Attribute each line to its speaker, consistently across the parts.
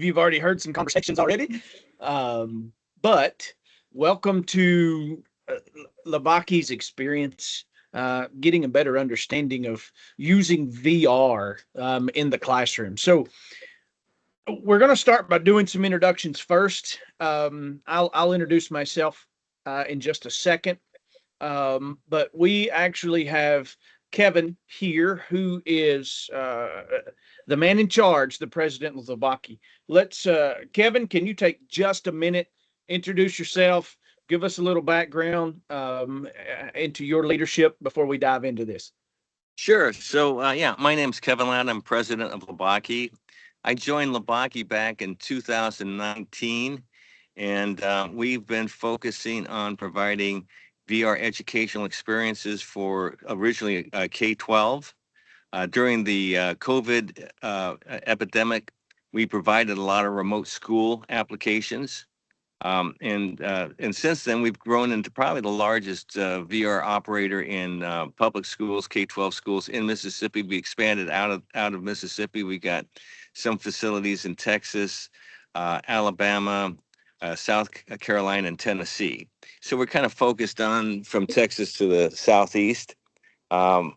Speaker 1: of you have already heard some conversations already. But welcome to Lobaki's experience, getting a better understanding of using VR in the classroom. So we're going to start by doing some introductions first. I'll introduce myself in just a second. But we actually have Kevin here, who is the man in charge, the president of Lobaki. Kevin, can you take just a minute, introduce yourself, give us a little background into your leadership before we dive into this?
Speaker 2: Sure. So, my name's Kevin Ladd. I'm president of Lobaki. I joined Lobaki back in 2019, and we've been focusing on providing VR educational experiences for originally K-12. During the COVID epidemic, we provided a lot of remote school applications. And since then, we've grown into probably the largest VR operator in public schools, K-12 schools in Mississippi. We expanded out of Mississippi. We got some facilities in Texas, Alabama, South Carolina, and Tennessee. So we're kind of focused on from Texas to the southeast, and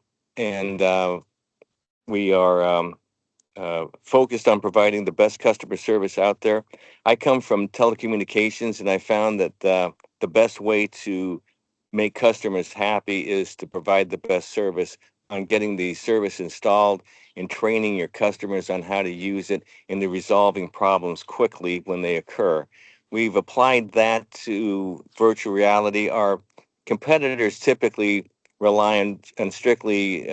Speaker 2: we are focused on providing the best customer service out there. I come from telecommunications, and I found that the best way to make customers happy is to provide the best service on getting the service installed and training your customers on how to use it and to resolving problems quickly when they occur. We've applied that to virtual reality. Our competitors typically rely on strictly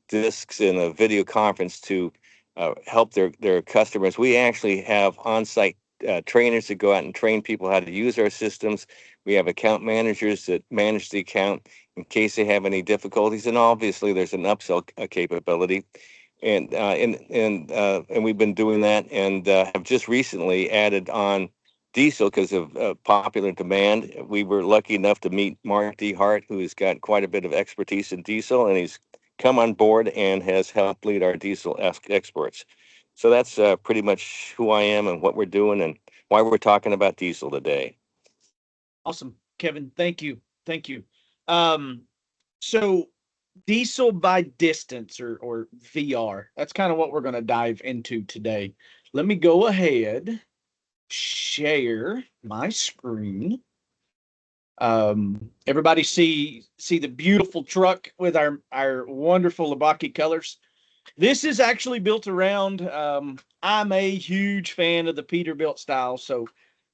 Speaker 2: discs in a video conference to help their customers. We actually have on-site trainers that go out and train people how to use our systems. We have account managers that manage the account in case they have any difficulties, and obviously there's an upsell capability. And we've been doing that, and have just recently added on diesel because of popular demand. We were lucky enough to meet Mark D. Hart, who has got quite a bit of expertise in diesel, and he's come on board and has helped lead our diesel exports. So that's pretty much who I am and what we're doing and why we're talking about diesel today.
Speaker 1: Awesome, Kevin. Thank you. Thank you. Um, so diesel by distance or VR. That's kind of what we're going to dive into today. Let me go ahead, share my screen. Everybody see the beautiful truck with our wonderful Lobaki colors. This is actually built around. I'm a huge fan of the Peterbilt style, so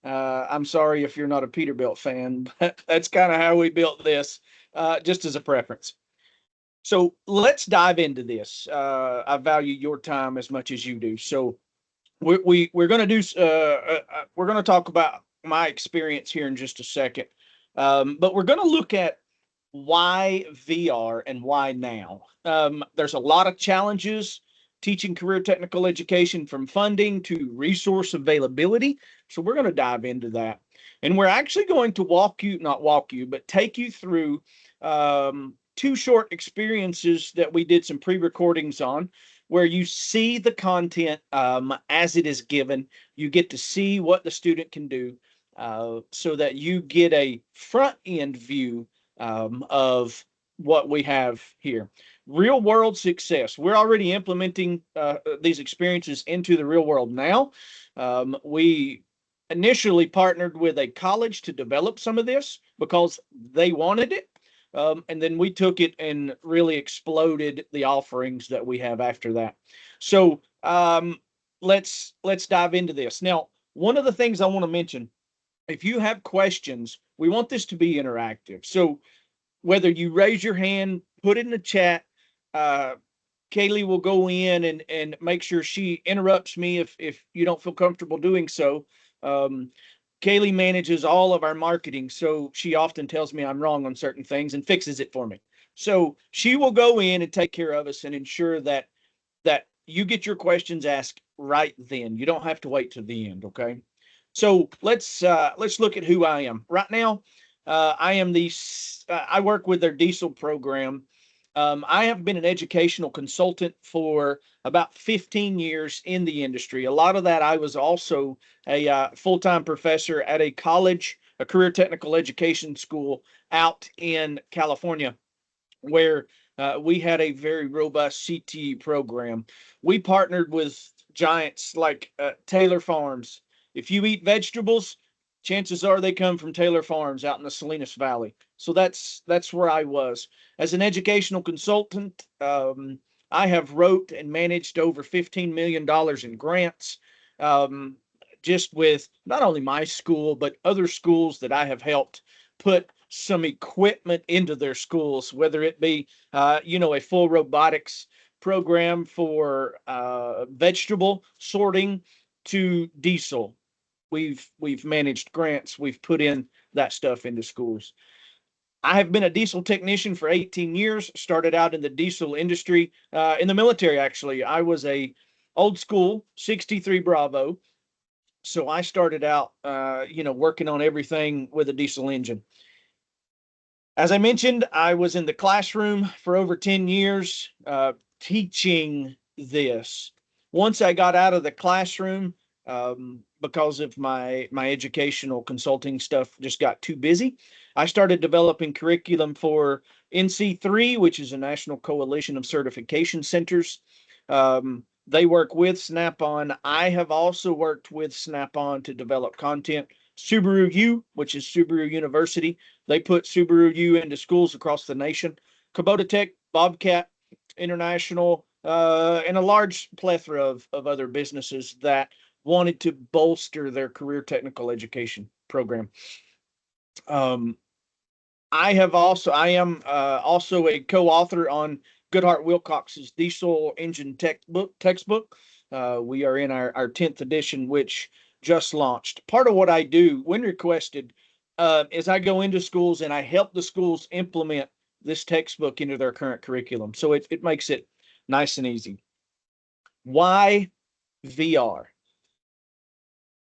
Speaker 1: I'm sorry if you're not a Peterbilt fan, but that's kind of how we built this, just as a preference. So let's dive into this. I value your time as much as you do. So we're going to do we're going to talk about my experience here in just a second, but we're going to look at why VR and why now. There's a lot of challenges teaching career technical education, from funding to resource availability. So we're going to dive into that, and we're actually going to not walk you, but take you through two short experiences that we did some pre-recordings on, where you see the content as it is given. You get to see what the student can do, so that you get a front end view of what we have here. Real world success. We're already implementing these experiences into the real world now. We initially partnered with a college to develop some of this because they wanted it. And then we took it and really exploded the offerings that we have after that. So let's dive into this. Now, one of the things I want to mention, if you have questions, we want this to be interactive. So whether you raise your hand, put it in the chat, Kaylee will go in and make sure she interrupts me if you don't feel comfortable doing so. Kaylee manages all of our marketing, so she often tells me I'm wrong on certain things and fixes it for me. So she will go in and take care of us and ensure that you get your questions asked right then. You don't have to wait to the end, okay? So let's look at who I am right now. I am I work with their diesel program. I have been an educational consultant for about 15 years in the industry. A lot of that, I was also a full-time professor at a college, a career technical education school out in California, where we had a very robust CTE program. We partnered with giants like Taylor Farms. If you eat vegetables, chances are they come from Taylor Farms out in the Salinas Valley. So that's where I was as an educational consultant. I have wrote and managed over $15 million in grants, um, just with not only my school but other schools that I have helped put some equipment into their schools, whether it be, a full robotics program for vegetable sorting to diesel. We've managed grants. We've put in that stuff into schools. I have been a diesel technician for 18 years. Started out in the diesel industry in the military. Actually, I was a old school 63 Bravo. So I started out, working on everything with a diesel engine. As I mentioned, I was in the classroom for over 10 years teaching this. Once I got out of the classroom, because of my educational consulting stuff just got too busy, I started developing curriculum for NC3, which is a national coalition of certification centers. They work with Snap-on. I have also worked with Snap-on to develop content. Subaru U, which is Subaru University, they put Subaru U into schools across the nation. Kubota Tech, Bobcat International, and a large plethora of other businesses that wanted to bolster their career technical education program. Um, I am also a co-author on Goodhart Wilcox's Diesel Engine textbook. We are in our 10th edition, which just launched. Part of what I do when requested is I go into schools and I help the schools implement this textbook into their current curriculum. So it makes it nice and easy. Why VR?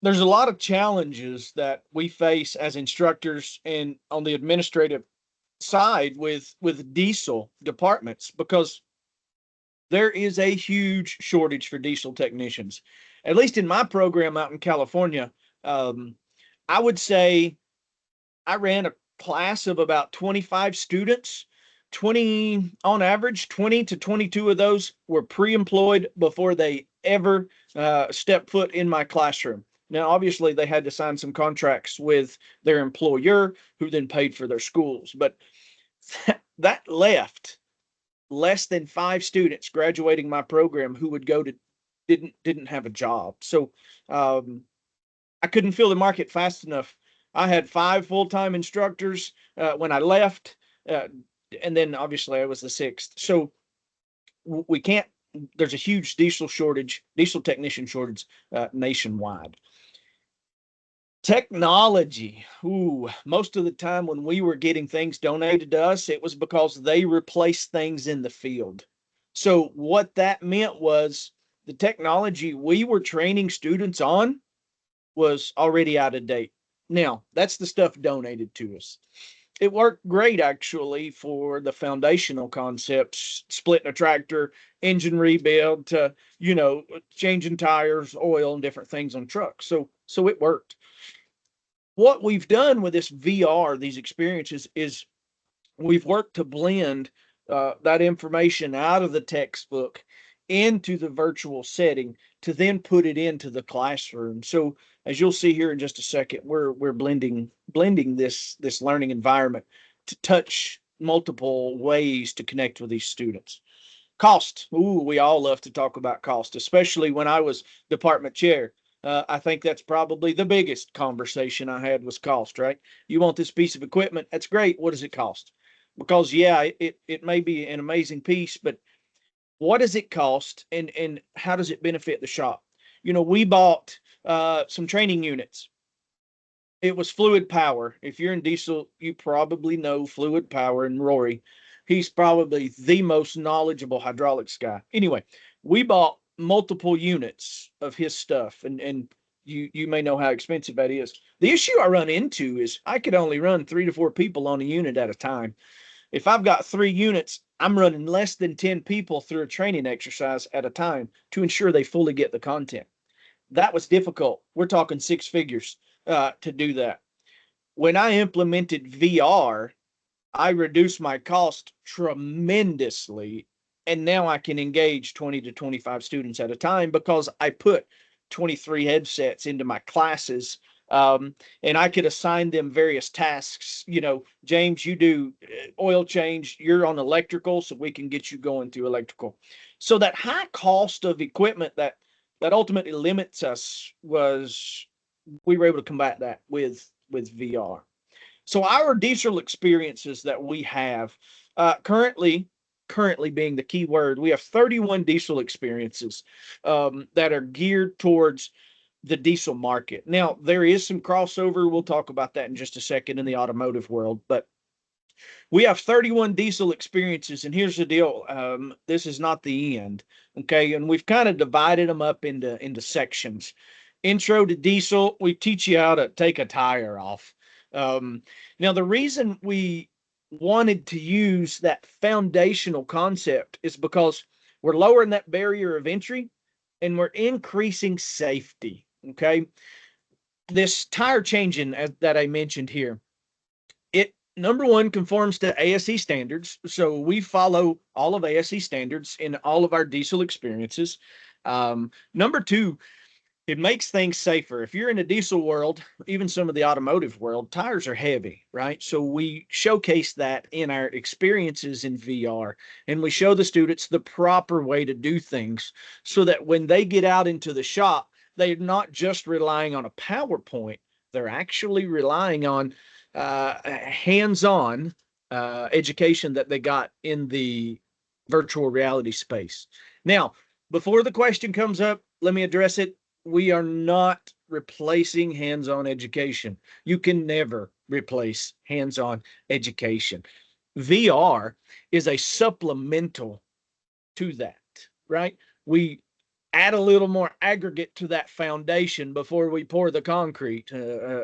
Speaker 1: There's a lot of challenges that we face as instructors and on the administrative side with diesel departments, because there is a huge shortage for diesel technicians. At least in my program out in California, um, I would say I ran a class of about 25 students. 20 on average, 20 to 22 of those were pre-employed before they ever stepped foot in my classroom. Now, obviously, they had to sign some contracts with their employer, who then paid for their schools. But that left less than 5 students graduating my program who would go to didn't have a job. So um, I couldn't fill the market fast enough. I had 5 full-time instructors when I left, uh, and then obviously I was the sixth. So we can't. There's a huge diesel shortage, diesel technician shortage nationwide. Technology. Ooh, most of the time when we were getting things donated to us, it was because they replaced things in the field. So what that meant was the technology we were training students on was already out of date. Now, that's the stuff donated to us. It worked great actually for the foundational concepts, splitting a tractor, engine rebuild to, changing tires, oil, and different things on trucks. So it worked. What we've done with this VR, these experiences, is we've worked to blend that information out of the textbook into the virtual setting to then put it into the classroom. So as you'll see here in just a second, we're blending this learning environment to touch multiple ways to connect with these students. Cost. Ooh, we all love to talk about cost, especially when I was department chair. I think that's probably the biggest conversation I had was cost, right? You want this piece of equipment? That's great. What does it cost? Because yeah, it may be an amazing piece, but what does it cost and how does it benefit the shop? We bought some training units. It was Fluid Power. If you're in diesel, you probably know Fluid Power and Rory. He's probably the most knowledgeable hydraulics guy. Anyway, we bought multiple units of his stuff, and you may know how expensive that is. The issue I run into is I could only run 3 to 4 people on a unit at a time. If I've got 3 units, I'm running less than 10 people through a training exercise at a time to ensure they fully get the content. That was difficult. We're talking six figures to do that. When I implemented VR, I reduced my cost tremendously. And now I can engage 20 to 25 students at a time because I put 23 headsets into my classes. And I could assign them various tasks. You know, James, you do oil change, you're on electrical, so we can get you going through electrical. So that high cost of equipment that ultimately limits us was we were able to combat that with VR. So our diesel experiences that we have currently being the key word, we have 31 diesel experiences that are geared towards the diesel market. Now there is some crossover. We'll talk about that in just a second in the automotive world, but we have 31 diesel experiences, and here's the deal. This is not the end. Okay. And we've kind of divided them up into sections. Intro to diesel, we teach you how to take a tire off. Now, the reason we wanted to use that foundational concept is because we're lowering that barrier of entry and we're increasing safety. Okay. This tire changing that I mentioned here, it number one conforms to ASE standards. So we follow all of ASE standards in all of our diesel experiences. Number two, it makes things safer. If you're in the diesel world, even some of the automotive world, tires are heavy, right? So we showcase that in our experiences in VR, and we show the students the proper way to do things so that when they get out into the shop, they're not just relying on a PowerPoint, they're actually relying on hands-on education that they got in the virtual reality space. Now, before the question comes up, let me address it. We are not replacing hands-on education. You can never replace hands-on education. VR is a supplemental to that, right? We add a little more aggregate to that foundation before we pour the concrete,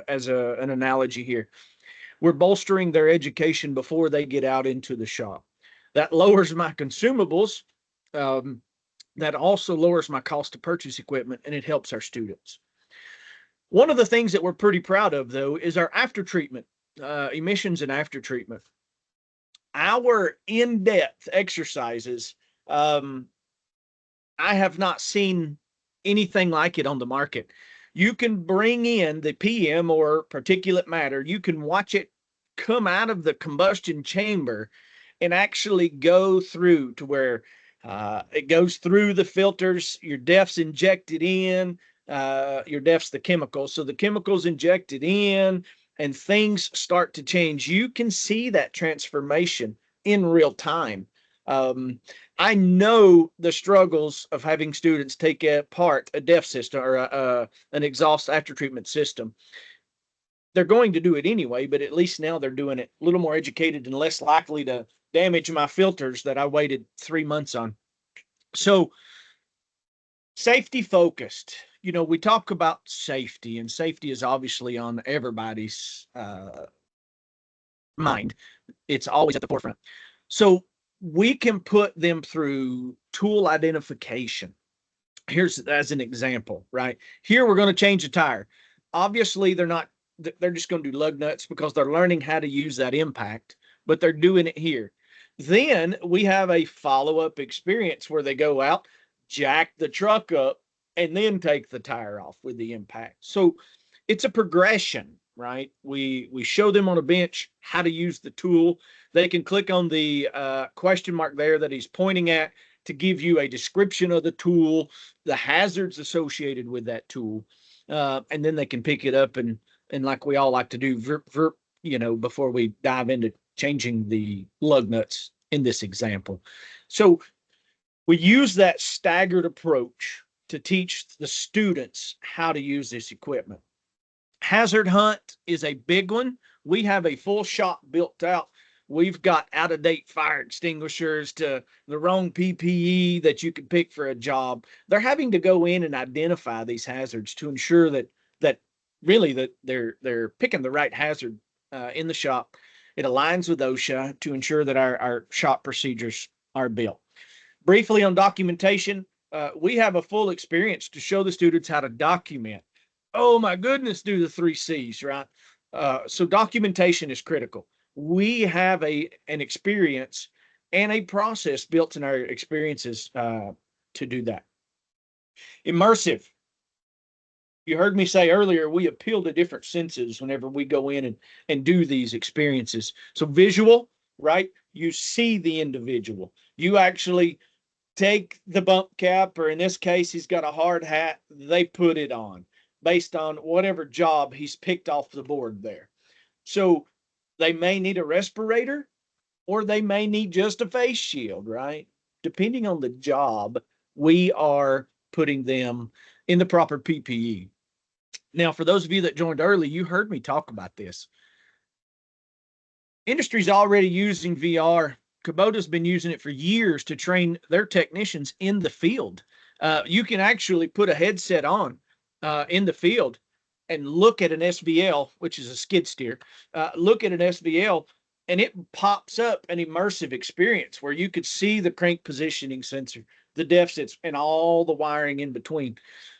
Speaker 1: as an analogy here. We're bolstering their education before they get out into the shop. That lowers my consumables. That also lowers my cost to purchase equipment, and it helps our students. One of the things that we're pretty proud of, though, is our after treatment, emissions and after treatment. Our in-depth exercises, I have not seen anything like it on the market. You can bring in the PM or particulate matter, you can watch it come out of the combustion chamber and actually go through to where it goes through the filters, your DEF's injected in, your DEF's the chemical. So the chemical's injected in and things start to change. You can see that transformation in real time. I know the struggles of having students take apart a DEF system or an exhaust after treatment system. They're going to do it anyway, but at least now they're doing it a little more educated and less likely to damage my filters that I waited 3 months on. So safety focused, you know, we talk about safety, and safety is obviously on everybody's mind. It's always at the forefront. So we can put them through tool identification. Here's as an example, right? Here we're going to change a tire. Obviously, they're just going to do lug nuts because they're learning how to use that impact, but they're doing it here. Then we have a follow-up experience where they go out, jack the truck up, and then take the tire off with the impact. So it's a progression, right? We show them on a bench how to use the tool. They can click on the question mark there that he's pointing at to give you a description of the tool, the hazards associated with that tool, and then they can pick it up and like we all like to do, before we dive into changing the lug nuts in this example. So we use that staggered approach to teach the students how to use this equipment. Hazard hunt is a big one. We have a full shop built out. We've got out-of-date fire extinguishers to the wrong PPE that you can pick for a job. They're having to go in and identify these hazards to ensure that really that they're picking the right hazard in the shop. It aligns with OSHA to ensure that our shop procedures are built. Briefly on documentation, we have a full experience to show the students how to document. Oh my goodness, do the 3 C's, right? So documentation is critical. We have an experience and a process built in our experiences to do that. Immersive. You heard me say earlier, we appeal to different senses whenever we go in and do these experiences. So visual, right? You see the individual. You actually take the bump cap, or in this case, he's got a hard hat. They put it on based on whatever job he's picked off the board there. So they may need a respirator or they may need just a face shield, right? Depending on the job, we are putting them in the proper PPE. Now, for those of you that joined early, you heard me talk about this. Industry's already using VR. Kubota's been using it for years to train their technicians in the field. You can actually put a headset on in the field and look at an SVL, which is a skid steer. Look at an SVL, and it pops up an immersive experience where you could see the crank positioning sensor, the deficits, and all the wiring in between.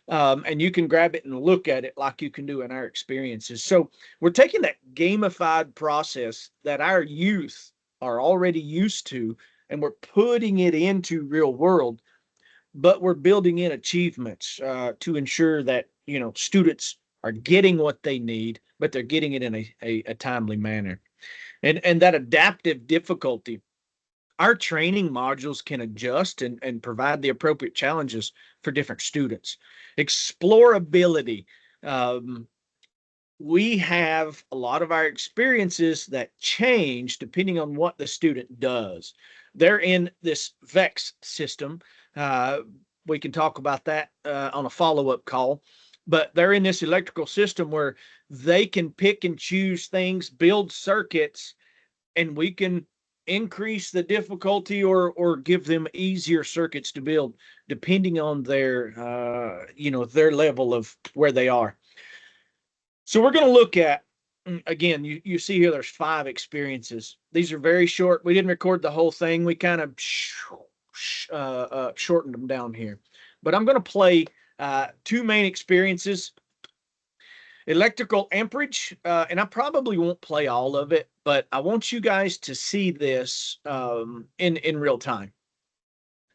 Speaker 1: And you can grab it and look at it like you can do in our experiences. So we're taking that gamified process that our youth are already used to, and we're putting it into real world, but we're building in achievements to ensure that, students are getting what they need, but they're getting it in a timely manner. And that adaptive difficulty, our training modules can adjust and provide the appropriate challenges for different students. Explorability. We have a lot of our experiences that change depending on what the student does. They're in this VEX system. We can talk about that on a follow-up call, but they're in this electrical system where they can pick and choose things, build circuits, and we can increase the difficulty or give them easier circuits to build depending on their level of where they are. So we're going to look at, again, you see here there's 5 experiences. These are very short. We didn't record the whole thing. We kind of shortened them down here. But I'm going to play 2 main experiences. Electrical amperage, and I probably won't play all of it, but I want you guys to see this in real time.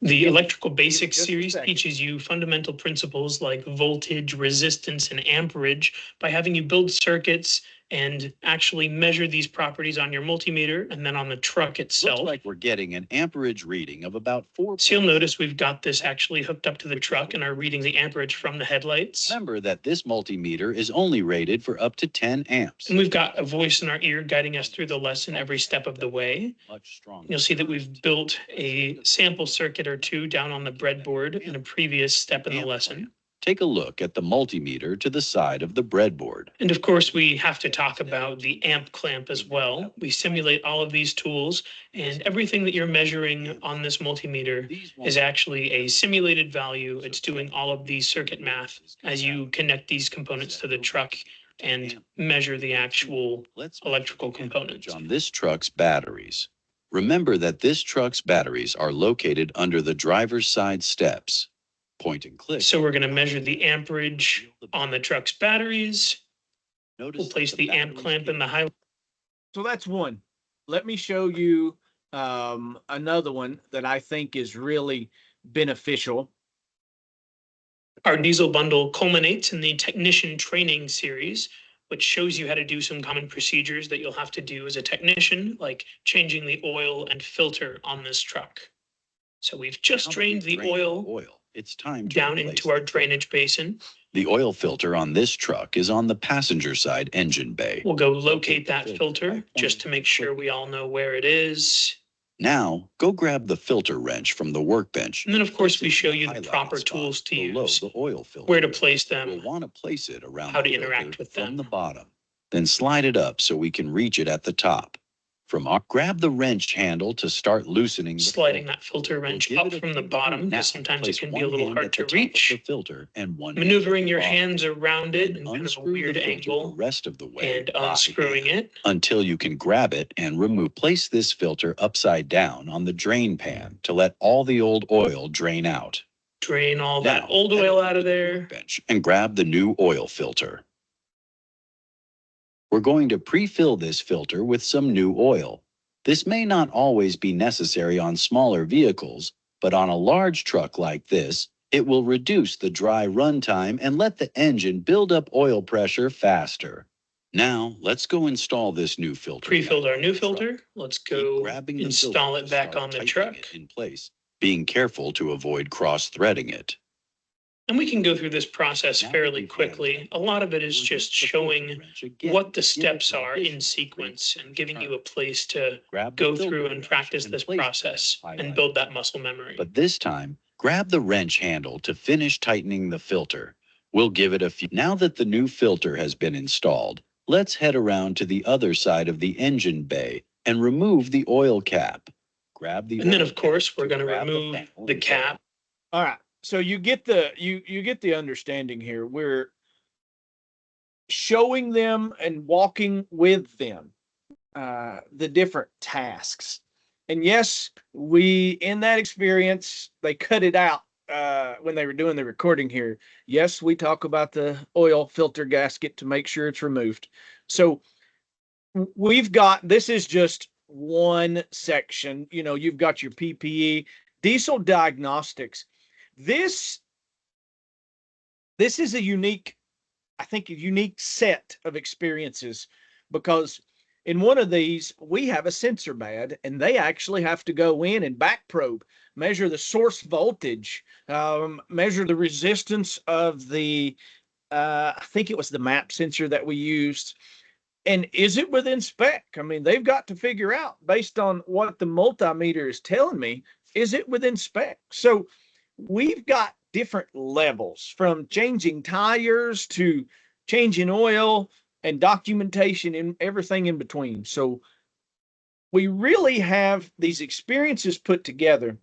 Speaker 3: The Electrical Basics series teaches you fundamental principles like voltage, resistance, and amperage by having you build circuits and actually measure these properties on your multimeter and then on the truck itself.
Speaker 4: Looks like we're getting an amperage reading of about 4.
Speaker 3: So you'll notice we've got this actually hooked up to the truck and are reading the amperage from the headlights.
Speaker 4: Remember that this multimeter is only rated for up to 10 amps.
Speaker 3: And we've got a voice in our ear guiding us through the lesson every step of the way.
Speaker 4: Much stronger.
Speaker 3: You'll see that we've built a sample circuit or 2 down on the breadboard in a previous step in the lesson.
Speaker 4: Take a look at the multimeter to the side of the breadboard.
Speaker 3: And of course, we have to talk about the amp clamp as well. We simulate all of these tools, and everything that you're measuring on this multimeter is actually a simulated value. It's doing all of the circuit math as you connect these components to the truck and measure the actual electrical components.
Speaker 4: On this truck's batteries. Remember that this truck's batteries are located under the driver's side steps. Point and click.
Speaker 3: So we're going to measure the amperage on the truck's batteries. We'll place the amp clamp in the high.
Speaker 1: So that's one. Let me show you another one that I think is really beneficial.
Speaker 3: Our diesel bundle culminates in the technician training series, which shows you how to do some common procedures that you'll have to do as a technician, like changing the oil and filter on this truck. So we've just drained the oil.
Speaker 4: It's time to
Speaker 3: down into our drainage basin.
Speaker 4: The oil filter on this truck is on the passenger side engine bay.
Speaker 3: We'll go locate that filter just to make sure we all know where it is.
Speaker 4: Now, go grab the filter wrench from the workbench.
Speaker 3: And then, of course, we show you the proper tools to use,
Speaker 4: the oil filter.
Speaker 3: where to place them,
Speaker 4: You'll want to place it around
Speaker 3: how to
Speaker 4: the
Speaker 3: interact
Speaker 4: filter
Speaker 3: with them.
Speaker 4: from the bottom. Then slide it up so we can reach it at the top. Grab the wrench handle to start loosening the
Speaker 3: sliding
Speaker 4: filter.
Speaker 3: that filter wrench
Speaker 4: Give
Speaker 3: up
Speaker 4: it a
Speaker 3: from the
Speaker 4: few
Speaker 3: bottom,
Speaker 4: times.
Speaker 3: because sometimes it
Speaker 4: Place
Speaker 3: can be a
Speaker 4: one
Speaker 3: little
Speaker 4: hand
Speaker 3: hard
Speaker 4: at the
Speaker 3: to
Speaker 4: top of
Speaker 3: reach.
Speaker 4: the filter and one hand
Speaker 3: Maneuvering
Speaker 4: at the
Speaker 3: your
Speaker 4: bottom.
Speaker 3: hands around it
Speaker 4: Then
Speaker 3: in kind of a
Speaker 4: unscrew the
Speaker 3: weird
Speaker 4: filter
Speaker 3: angle
Speaker 4: the rest of the way
Speaker 3: and
Speaker 4: by
Speaker 3: unscrewing
Speaker 4: hand
Speaker 3: it.
Speaker 4: until you can grab it and remove. Place this filter upside down on the drain pan to let all the old oil drain out.
Speaker 3: Drain all that
Speaker 4: Now,
Speaker 3: old
Speaker 4: head
Speaker 3: oil
Speaker 4: over
Speaker 3: out
Speaker 4: to
Speaker 3: of
Speaker 4: the
Speaker 3: there.
Speaker 4: workbench and grab the new oil filter. We're going to pre-fill this filter with some new oil. This may not always be necessary on smaller vehicles, but on a large truck like this, it will reduce the dry run time and let the engine build up oil pressure faster. Now, let's go install this new filter.
Speaker 3: Pre-filled our new
Speaker 4: truck.
Speaker 3: filter. Let's go
Speaker 4: Grabbing the
Speaker 3: install
Speaker 4: filter
Speaker 3: it
Speaker 4: to
Speaker 3: back
Speaker 4: start
Speaker 3: on the
Speaker 4: tightening
Speaker 3: truck.
Speaker 4: it in place, being careful to avoid cross-threading it.
Speaker 3: And we can go through this process
Speaker 4: Now that
Speaker 3: fairly
Speaker 4: we've
Speaker 3: quickly.
Speaker 4: handled
Speaker 3: A lot of it is
Speaker 4: we'll
Speaker 3: just
Speaker 4: use the filter
Speaker 3: showing
Speaker 4: wrench again
Speaker 3: what the
Speaker 4: to give it
Speaker 3: steps
Speaker 4: an
Speaker 3: are in
Speaker 4: additional
Speaker 3: sequence and giving you
Speaker 4: turn.
Speaker 3: a place to
Speaker 4: Grab the
Speaker 3: go
Speaker 4: filter
Speaker 3: through and
Speaker 4: wrench
Speaker 3: practice
Speaker 4: and
Speaker 3: this
Speaker 4: place it
Speaker 3: process
Speaker 4: as
Speaker 3: and
Speaker 4: highlighted.
Speaker 3: build that muscle memory.
Speaker 4: But this time, grab the wrench handle to finish tightening the filter. We'll give it a few. Now that the new filter has been installed, let's head around to the other side of the engine bay and remove the oil cap. Grab the
Speaker 3: And then,
Speaker 4: oil
Speaker 3: of course,
Speaker 4: cap
Speaker 3: we're
Speaker 4: to
Speaker 3: going to
Speaker 4: grab
Speaker 3: remove
Speaker 4: panel
Speaker 3: the
Speaker 4: and
Speaker 3: cap.
Speaker 1: All right. So you get the you get the understanding here. We're showing them and walking with them the different tasks. And yes, we in that experience they cut it out when they were doing the recording here. Yes, we talk about the oil filter gasket to make sure it's removed. So we've got this is just one section. You know, you've got your PPE, diesel diagnostics. This this is a unique, I think, a unique set of experiences because in one of these, we have a sensor bad and they actually have to go in and back probe, measure the source voltage, measure the resistance of the, I think it was the map sensor that we used. And is it within spec? I mean, they've got to figure out based on what the multimeter is telling me, is it within spec? So we've got different levels from changing tires to changing oil and documentation and everything in between. So we really have these experiences put together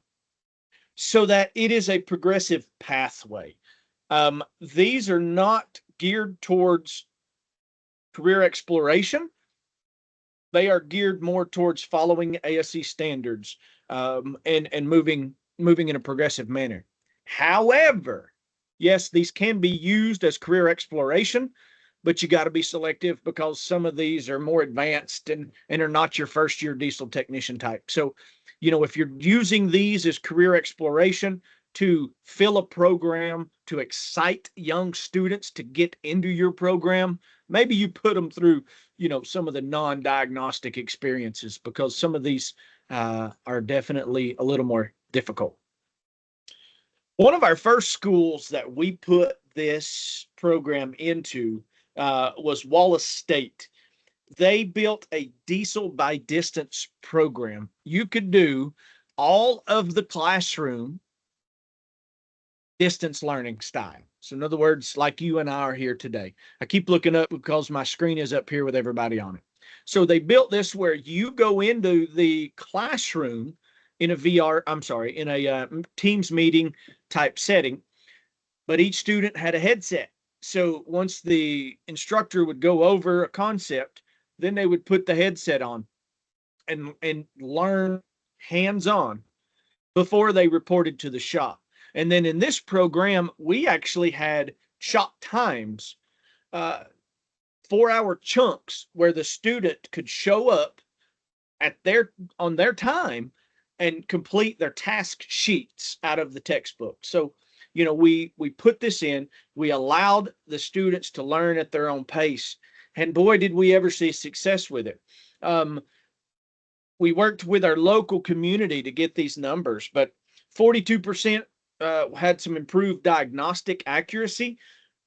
Speaker 1: so that it is a progressive pathway. These are not geared towards career exploration. They are geared more towards following ASC standards and moving in a progressive manner. However, yes, these can be used as career exploration, but you got to be selective because some of these are more advanced and are not your first year diesel technician type. So, you know, if you're using these as career exploration to fill a program to excite young students to get into your program, maybe you put them through, you know, some of the non-diagnostic experiences because some of these are definitely a little more difficult. One of our first schools that we put this program into was Wallace State. They built a diesel by distance program. You could do all of the classroom distance learning style. So in other words, like you and I are here today. I keep looking up because my screen is up here with everybody on it. So they built this where you go into the classroom in a in a Teams meeting type setting, but each student had a headset. So once the instructor would go over a concept, then they would put the headset on and learn hands-on before they reported to the shop. And then in this program, we actually had shop times, uh, 4 hour chunks where the student could show up at their on their time and complete their task sheets out of the textbook. So, you know, we put this in, we allowed the students to learn at their own pace. And boy, did we ever see success with it. We worked with our local community to get these numbers, but 42% had some improved diagnostic accuracy.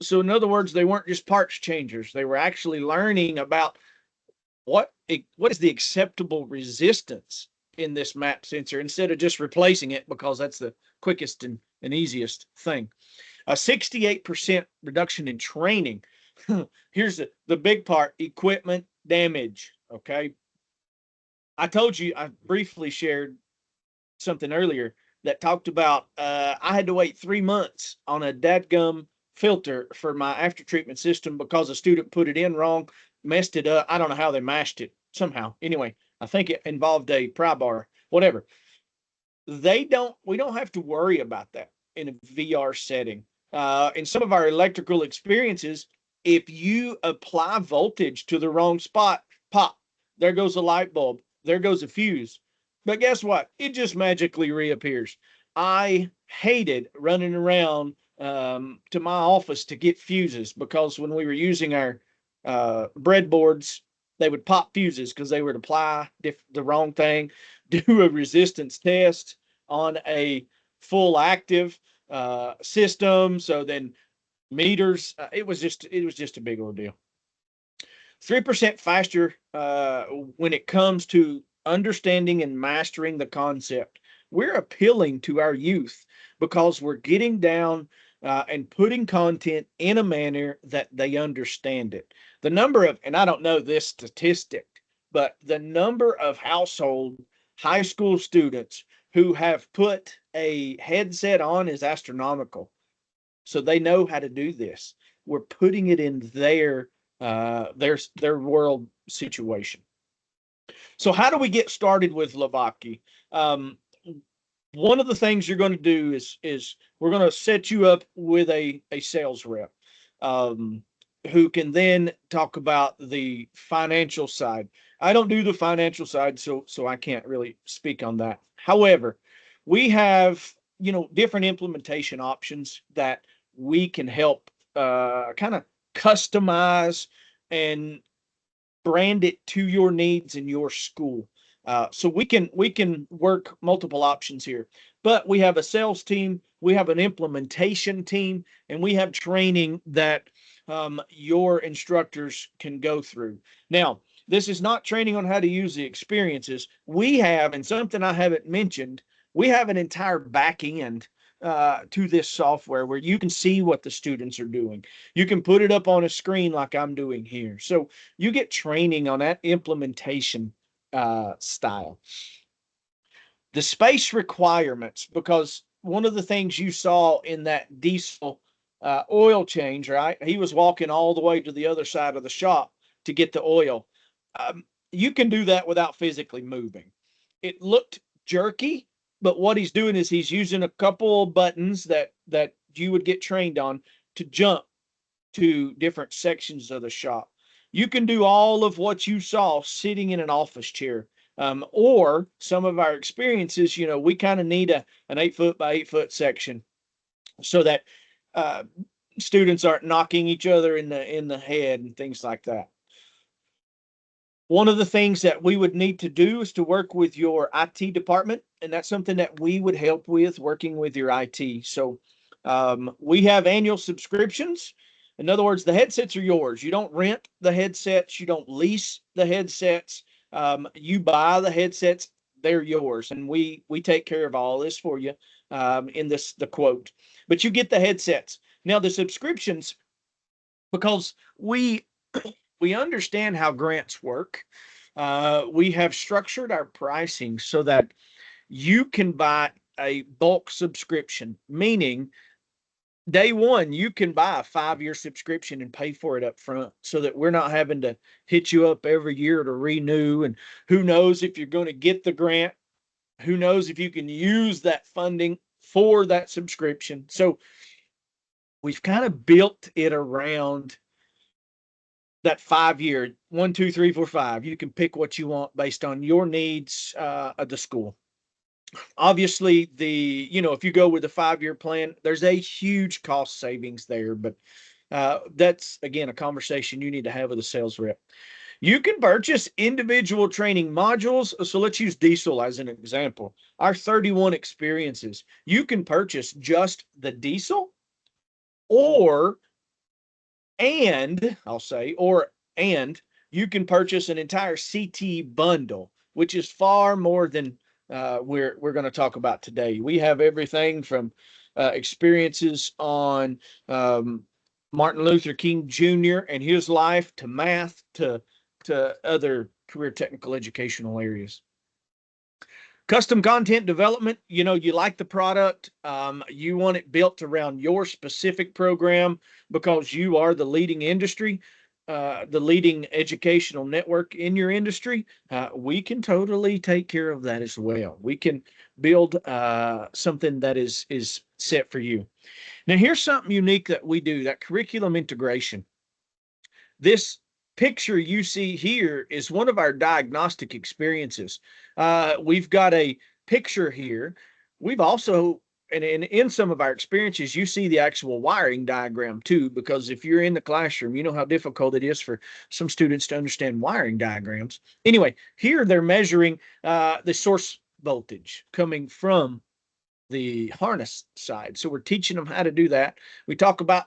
Speaker 1: So, in other words, they weren't just parts changers; they were actually learning about what is the acceptable resistance in this map sensor instead of just replacing it because that's the quickest and easiest thing. A 68% reduction in training. Here's the big part: equipment damage. Okay, I told you, I briefly shared something earlier that talked about I had to wait 3 months on a dadgum filter for my after treatment system because a student put it in wrong, messed it up. I don't know how they mashed it somehow. Anyway, I think it involved a pry bar, whatever. We don't have to worry about that in a VR setting. In some of our electrical experiences, if you apply voltage to the wrong spot, pop, there goes a light bulb, there goes a fuse. But guess what? It just magically reappears. I hated running around to my office to get fuses because when we were using our breadboards, they would pop fuses because they would apply the wrong thing, do a resistance test on a full active system. So then meters, it was just a big ordeal. 3% faster when it comes to understanding and mastering the concept. We're appealing to our youth because we're getting down and putting content in a manner that they understand it. The number of, and I don't know this statistic, but the number of household high school students who have put a headset on is astronomical. So they know how to do this. We're putting it in their world situation. So how do we get started with Lobaki? Um, One of the things you're going to do is we're going to set you up with a sales rep who can then talk about the financial side. I don't do the financial side, so I can't really speak on that. However, we have different implementation options that we can help kind of customize and brand it to your needs in your school. So we can work multiple options here, but we have a sales team, we have an implementation team, and we have training that your instructors can go through. Now, this is not training on how to use the experiences. We have, and something I haven't mentioned, we have an entire back end to this software where you can see what the students are doing. You can put it up on a screen like I'm doing here. So you get training on that implementation style. The space requirements, because one of the things you saw in that diesel oil change, right? He was walking all the way to the other side of the shop to get the oil. You can do that without physically moving. It looked jerky, but what he's doing is he's using a couple buttons that you would get trained on to jump to different sections of the shop. You can do all of what you saw sitting in an office chair. Or some of our experiences, we kind of need an 8 foot by 8 foot section so that uh, students aren't knocking each other in the head and things like that. One of the things that we would need to do is to work with your IT department, and that's something that we would help with, working with your IT. So we have annual subscriptions. In other words, the headsets are yours. You don't rent the headsets, you don't lease the headsets. You buy the headsets, they're yours, and we take care of all this for you in the quote. But you get the headsets. Now the subscriptions, because we understand how grants work. We have structured our pricing so that you can buy a bulk subscription, meaning day one, you can buy a 5 year subscription and pay for it up front so that we're not having to hit you up every year to renew. And who knows if you're going to get the grant? Who knows if you can use that funding for that subscription? So we've kind of built it around that 5 year 1, 2, 3, 4, 5. You can pick what you want based on your needs of the school. Obviously, if you go with a 5 year plan, there's a huge cost savings there, but that's again a conversation you need to have with a sales rep. You can purchase individual training modules. So let's use diesel as an example. Our 31 experiences, you can purchase just the diesel, or and I'll say, and you can purchase an entire CT bundle, which is far more than we're going to talk about today. We have everything from experiences on Martin Luther King Jr. and his life, to math, to other career technical educational areas. Custom content development, you know, you like the product, you want it built around your specific program because you are the leading industry, the leading educational network in your industry. We can totally take care of that as well. We can build something that is set for you. Now, here's something unique that we do, that curriculum integration. This picture you see here is one of our diagnostic experiences. We've got a picture here. We've also, and in some of our experiences, you see the actual wiring diagram too, because if you're in the classroom, you know how difficult it is for some students to understand wiring diagrams. Anyway, here they're measuring the source voltage coming from the harness side. So we're teaching them how to do that. We talk about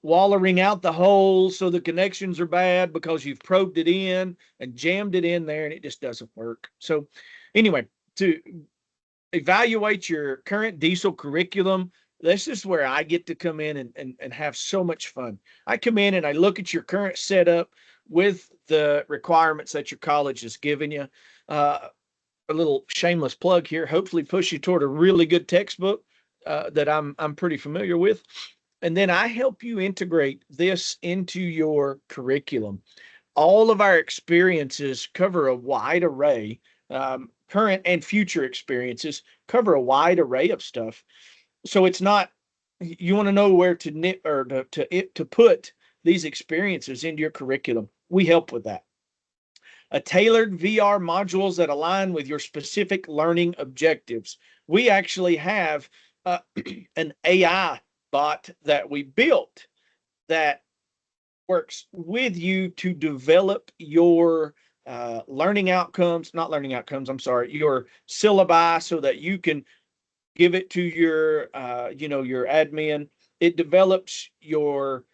Speaker 1: wallering out the holes so the connections are bad because you've probed it in and jammed it in there and it just doesn't work. So anyway, to evaluate your current diesel curriculum, this is where I get to come in and have so much fun. I come in and I look at your current setup with the requirements that your college has given you. A little shameless plug here, hopefully push you toward a really good textbook that I'm pretty familiar with. And then I help you integrate this into your curriculum. All of our experiences cover a wide array, current and future experiences cover a wide array of stuff. So it's not, you want to know where to knit or to put these experiences into your curriculum. We help with that. A tailored VR modules that align with your specific learning objectives. We actually have an AI bot that we built that works with you to develop your learning outcomes, not learning outcomes, I'm sorry, your syllabi so that you can give it to your, your admin. It develops your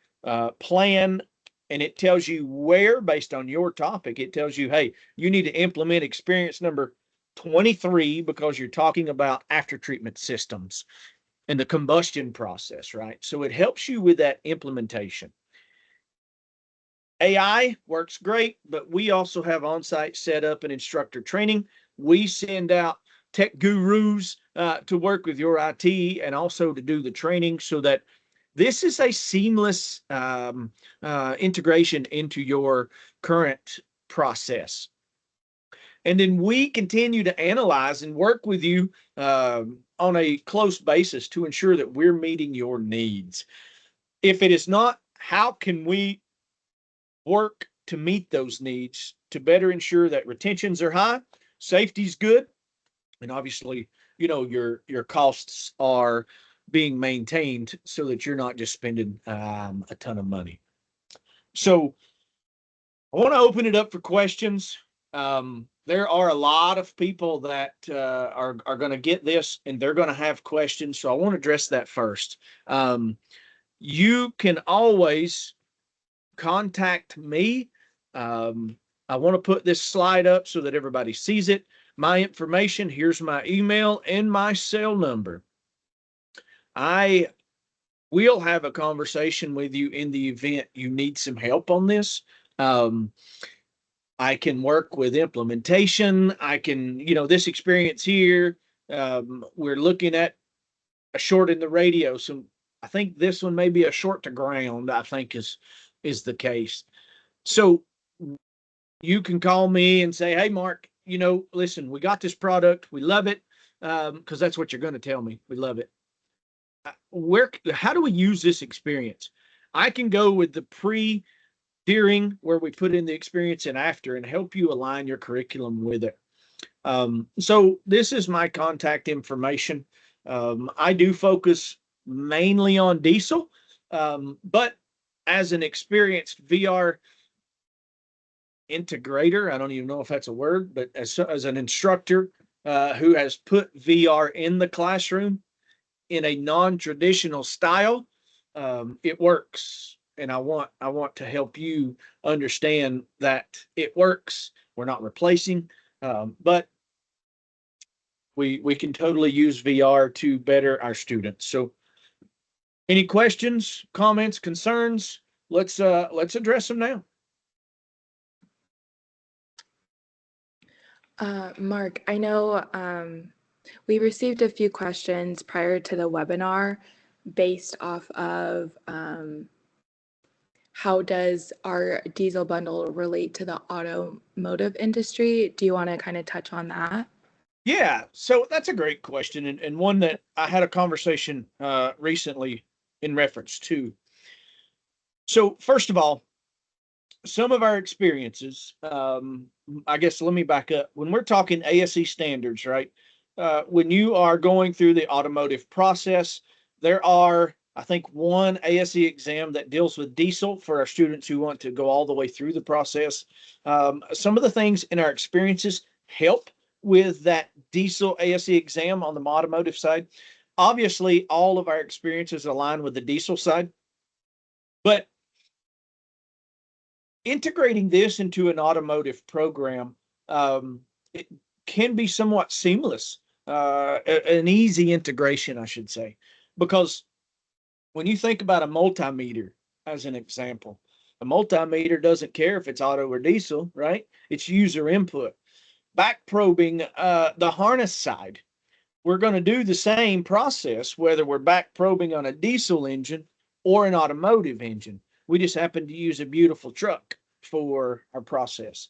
Speaker 1: plan and it tells you where, based on your topic, it tells you, hey, you need to implement experience number 23 because you're talking about after treatment systems and the combustion process, right? So it helps you with that implementation. AI works great, but we also have on-site setup and instructor training. We send out tech gurus to work with your IT and also to do the training so that this is a seamless integration into your current process. And then we continue to analyze and work with you on a close basis to ensure that we're meeting your needs. If it is not, how can we work to meet those needs to better ensure that retentions are high, safety's good, and obviously, your costs are being maintained so that you're not just spending a ton of money. So I want to open it up for questions. There are a lot of people that are going to get this and they're going to have questions. So I want to address that first. You can always contact me. I want to put this slide up so that everybody sees it. My information, here's my email and my cell number. I will have a conversation with you in the event you need some help on this. I can work with implementation. I can, this experience here, we're looking at a short in the radio. So I think this one may be a short to ground, I think is the case. So you can call me and say, hey, Mark, listen, we got this product. We love it. Because that's what you're going to tell me. We love it. How do we use this experience? I can go with the pre, during, where we put in the experience, and after, and help you align your curriculum with it. So this is my contact information. I do focus mainly on diesel, but as an experienced VR integrator, I don't even know if that's a word, but as an instructor who has put VR in the classroom in a non-traditional style, it works. And I want to help you understand that it works. We're not replacing, but we can totally use VR to better our students. So any questions, comments, concerns? Let's address them now.
Speaker 5: Mark, I know we received a few questions prior to the webinar based off of how does our diesel bundle relate to the automotive industry? Do you want to kind of touch on that?
Speaker 1: Yeah, so that's a great question, and one that I had a conversation recently in reference to. So first of all, some of our experiences, I guess let me back up. When we're talking ASE standards, right? When you are going through the automotive process, there are, I think, one ASE exam that deals with diesel for our students who want to go all the way through the process. Some of the things in our experiences help with that diesel ASE exam on the automotive side. Obviously, all of our experiences align with the diesel side, but integrating this into an automotive program, it can be somewhat seamless, an easy integration, I should say, because when you think about a multimeter as an example, a multimeter doesn't care if it's auto or diesel, right? It's user input. Back probing the harness side, we're going to do the same process whether we're back probing on a diesel engine or an automotive engine. We just happen to use a beautiful truck for our process.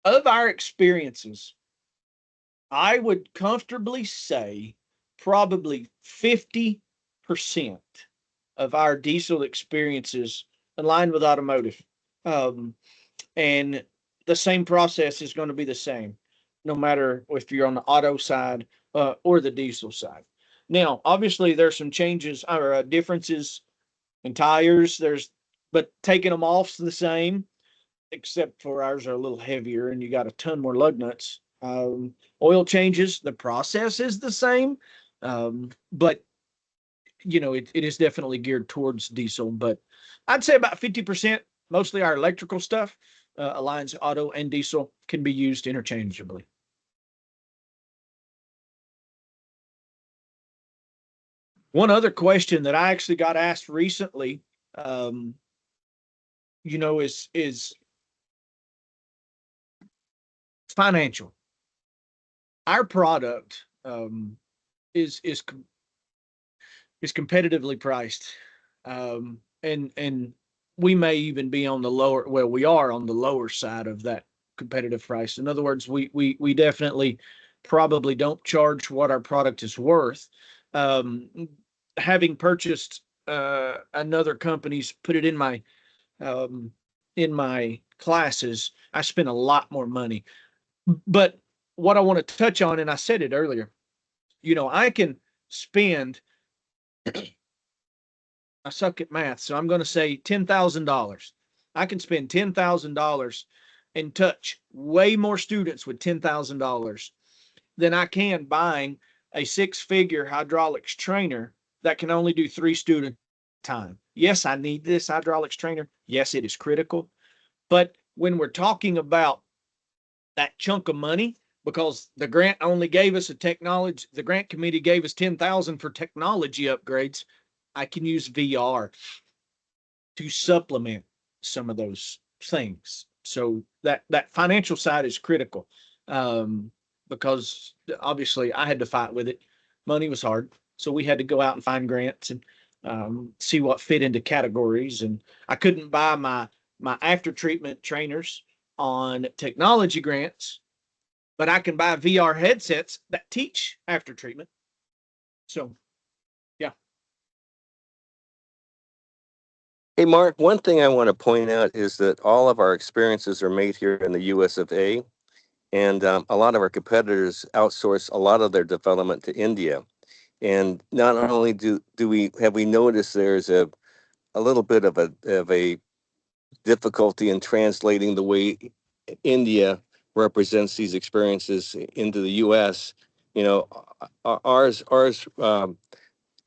Speaker 1: Of our experiences, I would comfortably say probably 50% of our diesel experiences align with automotive. Um, and the same process is going to be the same, no matter if you're on the auto side or the diesel side. Now, obviously, there's some changes or differences in tires. But taking them off's the same, except for ours are a little heavier and you got a ton more lug nuts. Oil changes, the process is the same, but it is definitely geared towards diesel. But I'd say about 50%, mostly our electrical stuff, aligns auto and diesel, can be used interchangeably. One other question that I actually got asked recently, is financial. Our product is competitively priced, and we may even be on the lower. Well, we are on the lower side of that competitive price. In other words, we definitely probably don't charge what our product is worth. Um, Having purchased another company's, put it um, in my classes, I spent a lot more money. But what I want to touch on, and I said it earlier, I can spend, I suck at math, so I'm going to say $10,000. I can spend $10,000 and touch way more students with $10,000 than I can buying a six-figure hydraulics trainer that can only do 3 students at a time. Yes, I need this hydraulics trainer. Yes, it is critical. But when we're talking about that chunk of money, because the grant only gave us the grant committee gave us 10,000 for technology upgrades, I can use VR to supplement some of those things. So that financial side is critical, because obviously I had to fight with it. Money was hard, so we had to go out and find grants and see what fit into categories. And I couldn't buy my after treatment trainers on technology grants, but I can buy VR headsets that teach after treatment. So, yeah.
Speaker 2: Hey, Mark, one thing I want to point out is that all of our experiences are made here in the US of A, and a lot of our competitors outsource a lot of their development to India. And not only do we noticed there's a little bit of a difficulty in translating the way India represents these experiences into the U.S. You know, ours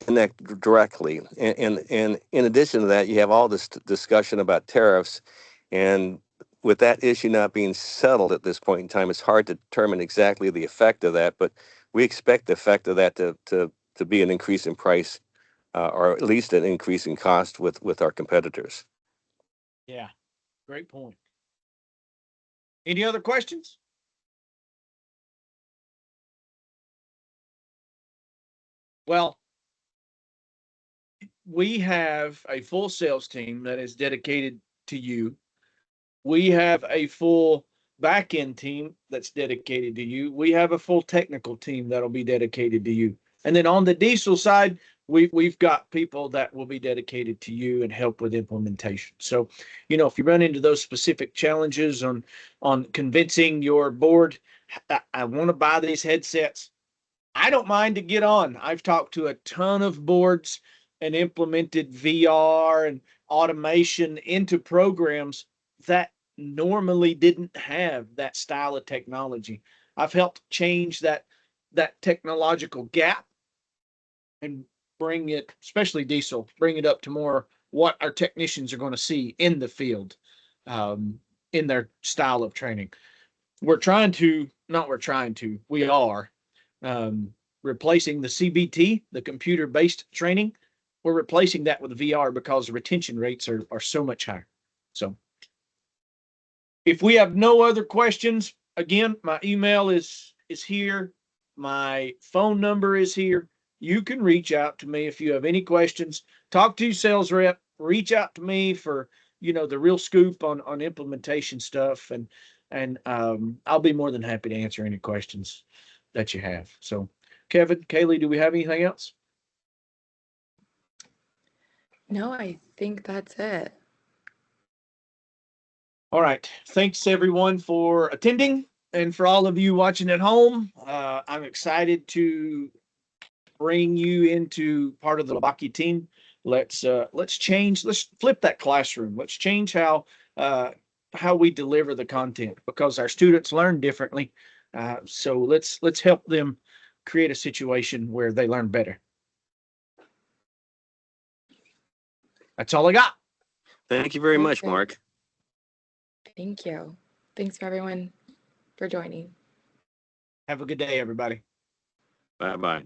Speaker 2: connect directly, and in addition to that, you have all this discussion about tariffs, and with that issue not being settled at this point in time, it's hard to determine exactly the effect of that. But we expect the effect of that to be an increase in price, or at least an increase in cost with our competitors.
Speaker 1: Yeah, great point. Any other questions? Well, we have a full sales team that is dedicated to you. We have a full back end team that's dedicated to you. We have a full technical team that'll be dedicated to you. And then on the diesel side, we've got people that will be dedicated to you and help with implementation. So, if you run into those specific challenges on convincing your board, I want to buy these headsets, I don't mind to get on. I've talked to a ton of boards and implemented VR and automation into programs that normally didn't have that style of technology. I've helped change that technological gap and bring it, especially diesel, bring it up to more what our technicians are going to see in the field, in their style of training. We are um, replacing the CBT, the computer-based training. We're replacing that with VR because the retention rates are so much higher. So if we have no other questions, again, my email is here. My phone number is here. You can reach out to me if you have any questions. Talk to your sales rep. Reach out to me for the real scoop on implementation stuff, and I'll be more than happy to answer any questions that you have. So, Kevin, Kaylee, do we have anything else?
Speaker 5: No, I think that's it.
Speaker 1: All right. Thanks everyone for attending, and for all of you watching at home. I'm excited to bring you into part of the Lobaki team. Let's flip that classroom. Let's change how we deliver the content, because our students learn differently. So let's help them create a situation where they learn better. That's all I got.
Speaker 2: Thank you very much,
Speaker 5: Perfect.
Speaker 2: Mark.
Speaker 5: Thank you. Thanks for everyone for joining.
Speaker 1: Have a good day, everybody.
Speaker 2: Bye-bye.